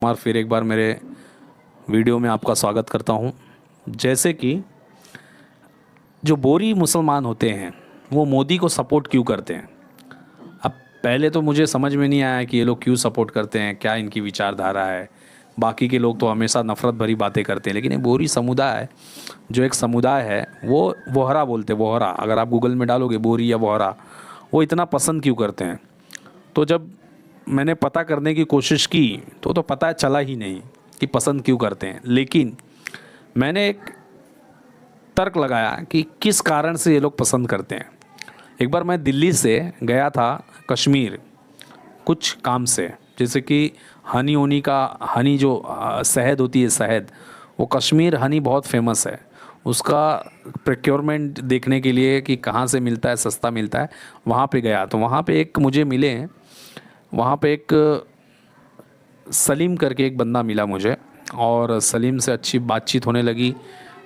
और फिर एक बार मेरे वीडियो में आपका स्वागत करता हूं। जैसे कि जो बोरी मुसलमान होते हैं वो मोदी को सपोर्ट क्यों करते हैं। अब पहले तो मुझे समझ में नहीं आया कि ये लोग क्यों सपोर्ट करते हैं, क्या इनकी विचारधारा है। बाकी के लोग तो हमेशा नफ़रत भरी बातें करते हैं, लेकिन ये बोरी समुदाय जो एक समुदाय है वो वोहरा बोलते हैं। वोहरा अगर आप गूगल में डालोगे बोरी या वोहरा, वो इतना पसंद क्यों करते हैं। तो जब मैंने पता करने की कोशिश की तो पता चला ही नहीं कि पसंद क्यों करते हैं। लेकिन मैंने एक तर्क लगाया कि किस कारण से ये लोग पसंद करते हैं। एक बार मैं दिल्ली से गया था कश्मीर कुछ काम से, जैसे कि हनी जो शहद होती है, शहद, वो कश्मीर हनी बहुत फेमस है। उसका प्रोक्योरमेंट देखने के लिए कि कहाँ से मिलता है, सस्ता मिलता है, वहाँ पे गया। तो वहाँ पे एक मुझे मिले, वहाँ पे एक सलीम करके एक बंदा मिला मुझे, और सलीम से अच्छी बातचीत होने लगी।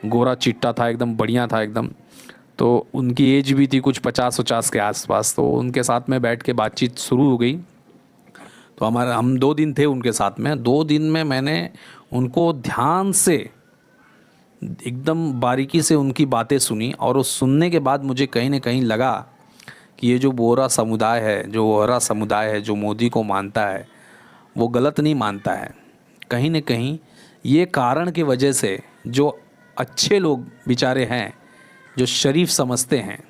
गोरा चिट्टा था, एकदम बढ़िया था एकदम। तो उनकी एज भी थी कुछ 50-50 के आसपास। तो उनके साथ में बैठ के बातचीत शुरू हो गई। तो हम 2 दिन थे उनके साथ में। 2 दिन में मैंने उनको ध्यान से एकदम बारीकी से उनकी बातें सुनी, और उस सुनने के बाद मुझे कहीं ना कहीं लगा कि ये जो बोरा समुदाय है, जो वोहरा समुदाय है, जो मोदी को मानता है, वो गलत नहीं मानता है। कहीं न कहीं ये कारण की वजह से जो अच्छे लोग बेचारे हैं, जो शरीफ समझते हैं,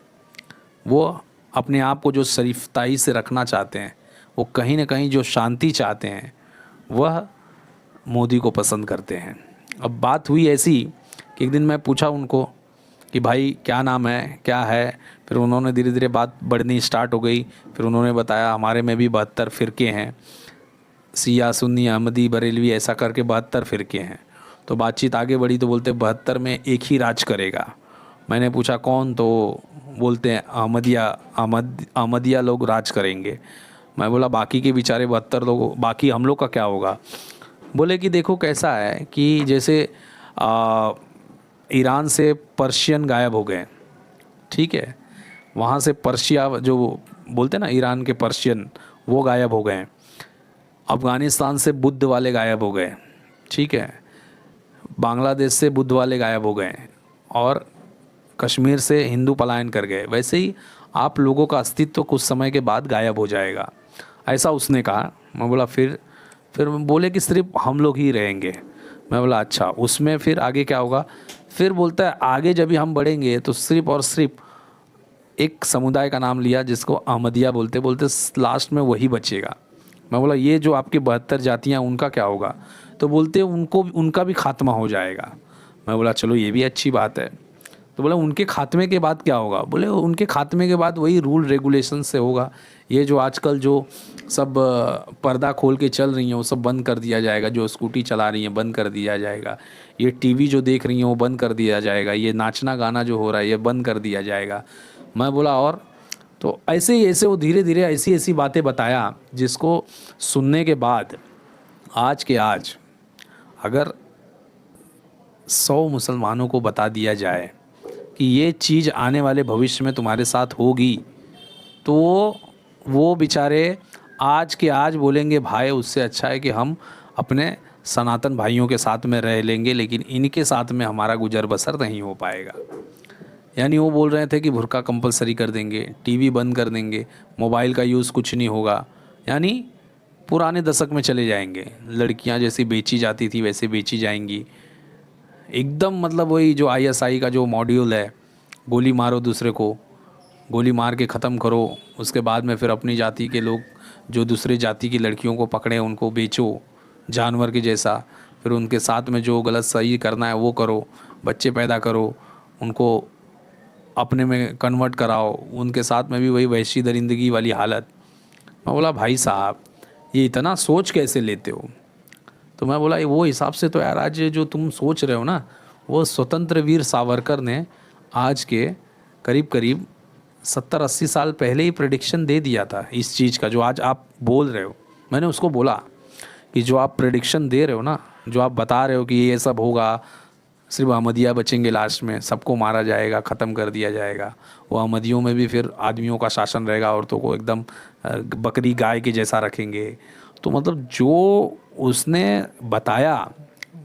वो अपने आप को जो शरीफताई से रखना चाहते हैं, वो कहीं न कहीं जो शांति चाहते हैं, वह मोदी को पसंद करते हैं। अब बात हुई ऐसी कि एक दिन मैं पूछा उनको कि भाई क्या नाम है, क्या है। फिर उन्होंने धीरे धीरे बात बढ़नी स्टार्ट हो गई। फिर उन्होंने बताया हमारे में भी 72 फ़िरके हैं, सिया, सुन्नी, अहमदी, बरेलवी, ऐसा करके 72 फ़िरके हैं। तो बातचीत आगे बढ़ी तो बोलते 72 में एक ही राज करेगा। मैंने पूछा कौन, तो बोलते हैं अहमदिया लोग राज करेंगे। मैं बोला बाकी के बेचारे 72 लोग, बाकी हम लोग का क्या होगा। बोले कि देखो कैसा है कि जैसे ईरान से पर्शियन गायब हो गए, ठीक है, वहाँ से पर्शिया जो बोलते हैं ना, ईरान के पर्शियन, वो गायब हो गए। अफ़गानिस्तान से बुद्ध वाले गायब हो गए, ठीक है, बांग्लादेश से बुद्ध वाले गायब हो गए, और कश्मीर से हिंदू पलायन कर गए। वैसे ही आप लोगों का अस्तित्व कुछ समय के बाद गायब हो जाएगा, ऐसा उसने कहा। मैं बोला फिर बोले कि सिर्फ हम लोग ही रहेंगे। मैं बोला अच्छा, उसमें फिर आगे क्या होगा। फिर बोलता है आगे जब भी हम बढ़ेंगे तो सिर्फ और सिर्फ एक समुदाय का नाम लिया जिसको अहमदिया बोलते बोलते लास्ट में वही बचेगा। मैं बोला ये जो आपकी 72 जातियाँ, उनका क्या होगा। तो बोलते उनका भी खात्मा हो जाएगा। मैं बोला चलो ये भी अच्छी बात है। तो बोला उनके खात्मे के बाद क्या होगा। बोले उनके खात्मे के बाद वही रूल रेगुलेशन से होगा। ये जो आजकल जो सब पर्दा खोल के चल रही हैं वो सब बंद कर दिया जाएगा। जो स्कूटी चला रही हैं बंद कर दिया जाएगा। ये टीवी जो देख रही हैं वो बंद कर दिया जाएगा। ये नाचना गाना जो हो रहा है ये बंद कर दिया जाएगा। मैं बोला और, तो ऐसे वो धीरे धीरे ऐसी ऐसी बातें बताया, जिसको सुनने के बाद आज के आज अगर 100 मुसलमानों को बता दिया जाए कि ये चीज़ आने वाले भविष्य में तुम्हारे साथ होगी, तो वो बेचारे आज के आज बोलेंगे भाई उससे अच्छा है कि हम अपने सनातन भाइयों के साथ में रह लेंगे, लेकिन इनके साथ में हमारा गुजर बसर नहीं हो पाएगा। यानी वो बोल रहे थे कि बुर्का कंपलसरी कर देंगे, टीवी बंद कर देंगे, मोबाइल का यूज़ कुछ नहीं होगा। यानी पुराने दशक में चले जाएंगे। लड़कियां जैसी बेची जाती थी वैसे बेची जाएंगी। एकदम मतलब वही जो आईएसआई का जो मॉड्यूल है, गोली मारो दूसरे को, गोली मार के ख़त्म करो, उसके बाद में फिर अपनी जाति के लोग जो दूसरे जाति की लड़कियों को पकड़े उनको बेचो जानवर के जैसा, फिर उनके साथ में जो गलत सही करना है वो करो, बच्चे पैदा करो, उनको अपने में कन्वर्ट कराओ, उनके साथ में भी वही वहशी दरिंदगी वाली हालत। मैं बोला भाई साहब ये इतना सोच कैसे लेते हो। तो मैं बोला वो हिसाब से तो यार आज जो तुम सोच रहे हो ना, वो स्वतंत्र वीर सावरकर ने आज के करीब करीब 70-80 साल पहले ही प्रेडिक्शन दे दिया था इस चीज़ का, जो आज आप बोल रहे हो। मैंने उसको बोला कि जो आप प्रेडिक्शन दे रहे हो ना, जो आप बता रहे हो कि ये सब होगा, सिर्फ अहमदिया बचेंगे, लास्ट में सबको मारा जाएगा, ख़त्म कर दिया जाएगा, वो अहमदियों में भी फिर आदमियों का शासन रहेगा, औरतों को एकदम बकरी गाय के जैसा रखेंगे। तो मतलब जो उसने बताया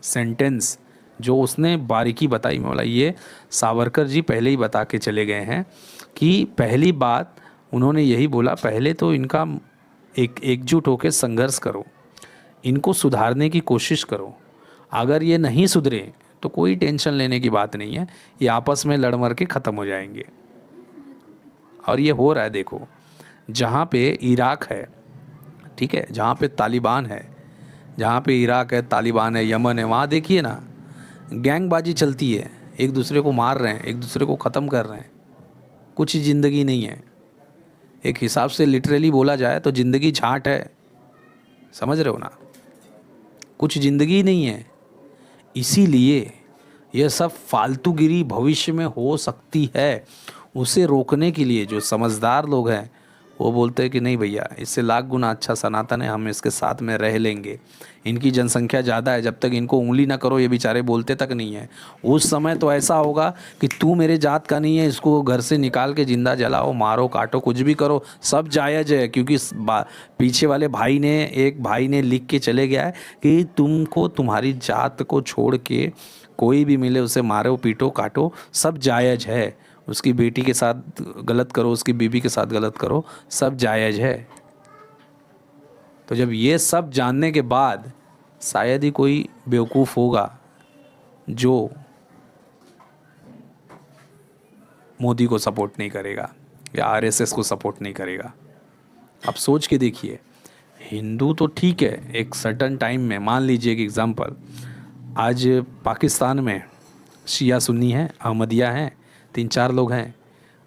सेंटेंस, जो उसने बारीकी बताई, मैं बोला ये सावरकर जी पहले ही बता के चले गए हैं कि पहली बात उन्होंने यही बोला, पहले तो इनका एकजुट होकर संघर्ष करो, इनको सुधारने की कोशिश करो, अगर ये नहीं सुधरे तो कोई टेंशन लेने की बात नहीं है, ये आपस में लड़ मर के ख़त्म हो जाएंगे। और ये हो रहा है, देखो जहाँ पे इराक है, ठीक है, जहाँ पे तालिबान है, जहाँ पे इराक है, तालिबान है, यमन है, वहाँ देखिए ना गैंगबाजी चलती है, एक दूसरे को मार रहे हैं, एक दूसरे को ख़त्म कर रहे हैं, कुछ ज़िंदगी नहीं है। एक हिसाब से लिटरली बोला जाए तो ज़िंदगी झाट है, समझ रहे हो ना, कुछ ज़िंदगी नहीं है। इसीलिए यह सब फालतूगिरी भविष्य में हो सकती है, उसे रोकने के लिए जो समझदार लोग हैं वो बोलते हैं कि नहीं भैया, इससे लाख गुना अच्छा सनातन है, हम इसके साथ में रह लेंगे, इनकी जनसंख्या ज़्यादा है, जब तक इनको उंगली ना करो ये बेचारे बोलते तक नहीं है। उस समय तो ऐसा होगा कि तू मेरे जात का नहीं है, इसको घर से निकाल के जिंदा जलाओ, मारो, काटो, कुछ भी करो, सब जायज़ है। क्योंकि पीछे वाले एक भाई ने लिख के चले गया है कि तुमको तुम्हारी जात को छोड़ के कोई भी मिले उसे मारो, पीटो, काटो, सब जायज़ है। उसकी बेटी के साथ गलत करो, उसकी बीवी के साथ गलत करो, सब जायज़ है। तो जब ये सब जानने के बाद शायद ही कोई बेवकूफ़ होगा जो मोदी को सपोर्ट नहीं करेगा या आरएसएस को सपोर्ट नहीं करेगा। अब सोच के देखिए, हिंदू तो ठीक है, एक सर्टन टाइम में, मान लीजिए एक एग्ज़ाम्पल, आज पाकिस्तान में शिया सुन्नी हैं, अहमदिया हैं, 3-4 लोग हैं,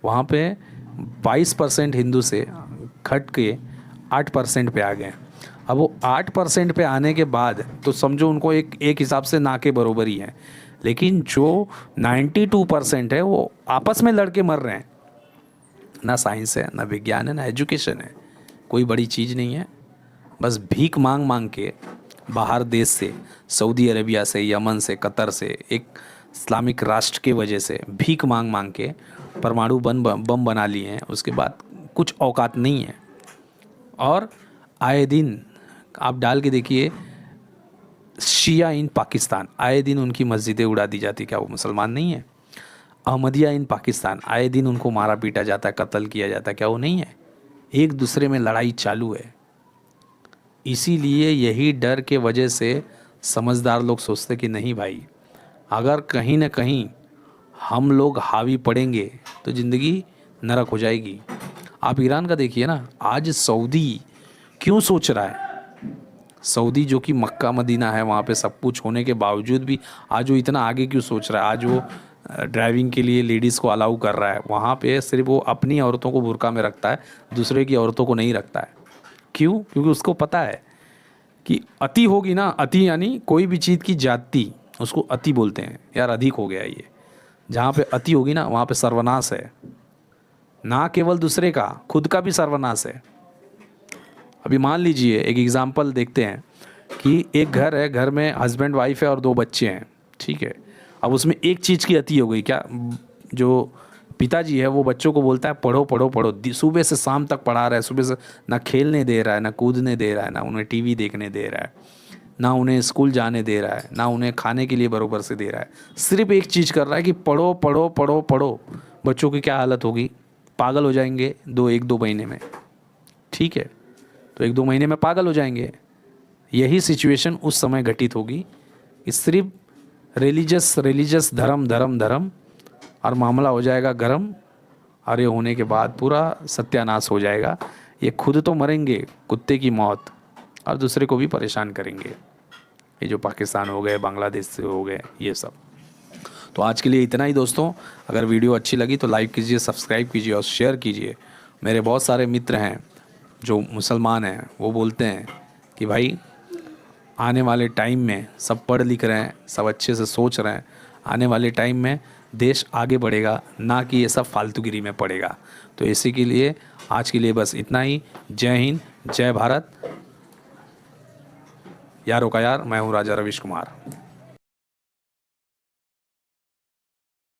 वहाँ पे 22% हिंदू से घट के 8% पे आ गए। अब वो 8% पे आने के बाद तो समझो उनको एक हिसाब से ना के बरोबर ही है, लेकिन जो 92% है वो आपस में लड़के मर रहे हैं। ना साइंस है, ना विज्ञान है, ना एजुकेशन है, कोई बड़ी चीज़ नहीं है, बस भीख मांग मांग के बाहर देश से, सऊदी अरेबिया से, यमन से, कतर से, एक इस्लामिक राष्ट्र के वजह से भीख मांग मांग के परमाणु बम बना लिए हैं। उसके बाद कुछ औकात नहीं है। और आए दिन आप डाल के देखिए, शिया इन पाकिस्तान, आए दिन उनकी मस्जिदें उड़ा दी जाती, क्या वो मुसलमान नहीं है? अहमदिया इन पाकिस्तान, आए दिन उनको मारा पीटा जाता है, कत्ल किया जाता है, क्या वो नहीं है? एक दूसरे में लड़ाई चालू है। इसीलिए यही डर के वजह से समझदार लोग सोचते कि नहीं भाई, अगर कहीं ना कहीं हम लोग हावी पड़ेंगे तो ज़िंदगी नरक हो जाएगी। आप ईरान का देखिए ना, आज सऊदी क्यों सोच रहा है, सऊदी जो कि मक्का मदीना है, वहाँ पे सब कुछ होने के बावजूद भी आज वो इतना आगे क्यों सोच रहा है? आज वो ड्राइविंग के लिए लेडीज़ को अलाउ कर रहा है, वहाँ पे सिर्फ वो अपनी औरतों को बुर्का में रखता है, दूसरे की औरतों को नहीं रखता है। क्यों? क्योंकि उसको पता है कि अति होगी ना, अति यानी कोई भी चीज़ की जाति, उसको अति बोलते हैं, यार अधिक हो गया ये। जहाँ पे अति होगी ना वहाँ पे सर्वनाश है, ना केवल दूसरे का, खुद का भी सर्वनाश है। अभी मान लीजिए एक एग्जांपल देखते हैं कि एक घर है, घर में हस्बैंड वाइफ है और 2 बच्चे हैं, ठीक है। अब उसमें एक चीज़ की अति हो गई, क्या? जो पिताजी है वो बच्चों को बोलता है पढ़ो पढ़ो पढ़ो, सुबह से शाम तक पढ़ा रहा है, सुबह से ना खेलने दे रहा है, ना कूदने दे रहा है, ना उन्हें टीवी देखने दे रहा है, ना उन्हें स्कूल जाने दे रहा है, ना उन्हें खाने के लिए बराबर से दे रहा है, सिर्फ एक चीज़ कर रहा है कि पढ़ो पढ़ो पढ़ो पढ़ो। बच्चों की क्या हालत होगी? पागल हो जाएंगे 1-2 महीने में, ठीक है, तो 1-2 महीने में पागल हो जाएंगे। यही सिचुएशन उस समय घटित होगी कि सिर्फ रिलीजियस धर्म और मामला हो जाएगा गरम, और ये होने के बाद पूरा सत्यानाश हो जाएगा। ये खुद तो मरेंगे कुत्ते की मौत, और दूसरे को भी परेशान करेंगे। ये जो पाकिस्तान हो गए, बांग्लादेश से हो गए, ये सब। तो आज के लिए इतना ही दोस्तों। अगर वीडियो अच्छी लगी तो लाइक कीजिए, सब्सक्राइब कीजिए और शेयर कीजिए। मेरे बहुत सारे मित्र हैं जो मुसलमान हैं, वो बोलते हैं कि भाई आने वाले टाइम में सब पढ़ लिख रहे हैं, सब अच्छे से सोच रहे हैं, आने वाले टाइम में देश आगे बढ़ेगा, ना कि ये सब फालतूगिरी में पड़ेगा। तो इसी के लिए आज के लिए बस इतना ही। जय हिंद, जय भारत। यारों का यार, मैं हूँ राजा रविश कुमार।